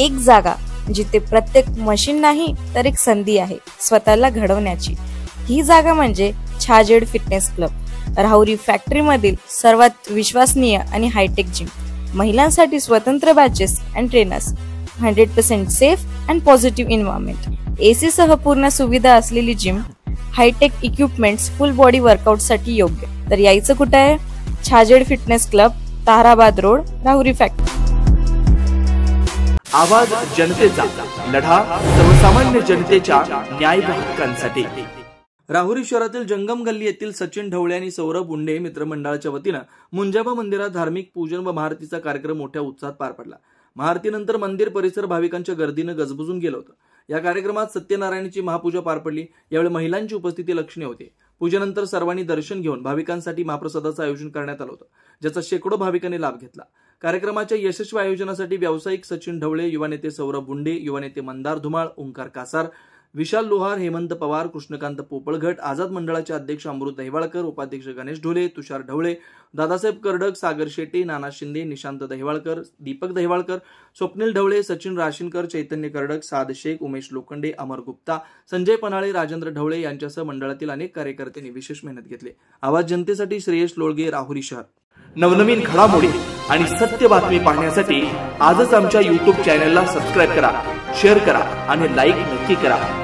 एक जागा जिथे प्रत्येक मशीन नाही तर एक संधी आहे स्वतःला घडवण्याची। ही जागा म्हणजे Chhajed fitness club, Rahuri factory मधील सर्वात विश्वसनीय आणि हायटेक जिम। महिलांसाठी स्वतंत्र batches and trainers, 100% safe and positive environment, AC सह पूर्ण सुविधा असलेली gym, hitech equipments, full body workout साठी योग्य। तर यायचं कुठे आहे? Chhajed fitness club, Tarabad road, Rahuri factory. आवाज जनतेचा, लढा सर्वसामान्य जनतेच्या न्याय व हक्कांसाठी। राहुरी शहरातील जंगम गल्ली येथील सचिन ढवळे आणि सौरभ गुंडे मित्रमंडळाच्या वतीनं मुंजाबा मंदिरात धार्मिक पूजन व महाआरतीचा कार्यक्रम मोठ्या उत्साहात पार पडला। महाआरतीनंतर मंदिर परिसर भाविकांच्या गर्दीने गजबजून गेलं होतं। या कार्यक्रमात सत्यनारायणाची महापूजा पार पडली। यावेळी महिलांची उपस्थिती लक्षणीय होती। पूजेनंतर सर्वांनी दर्शन घेऊन भाविकांसाठी महाप्रसादाचं आयोजन करण्यात आलं होतं, ज्याचा शेकडो भाविकांनी लाभ घेतला। कार्यक्रमाच्या यशस्वी आयोजनासाठी व्यावसायिक सचिन ढवळे, युवा नेते सौरभ गुंडे, युवा नेते मंदार धुमाळ, ओंकार कासार, विशाल लोहार, हेमंत पवार, कृष्णकांत पोपळघट, आझाद मंडळाचे अध्यक्ष अमृत दहिवाळकर, उपाध्यक्ष गणेश ढोले, तुषार ढवळे, दादासाहेब कर्डक, सागर शेट्टी, नाना शिंदे, निशांत दहिवाळकर, दीपक दहिवाळकर, स्वप्नील ढवळे, सचिन राशीनकर, चैतन्य कर्डक, साद शेख, उमेश लोखंडे, अमर गुप्ता, संजय पनाळे, राजेंद्र ढवळे यांच्यासह मंडळातील अनेक कार्यकर्त्यांनी विशेष मेहनत घेतली। आवाज जनतेसाठी श्रेयश लोळगे, राहुरी शहर। नवनवीन घडामोडी आणि सत्य बातमी पाहण्यासाठी आजच आमच्या YouTube चॅनलला सबस्क्राइब करा, शेअर करा आणि लाईक नक्की करा।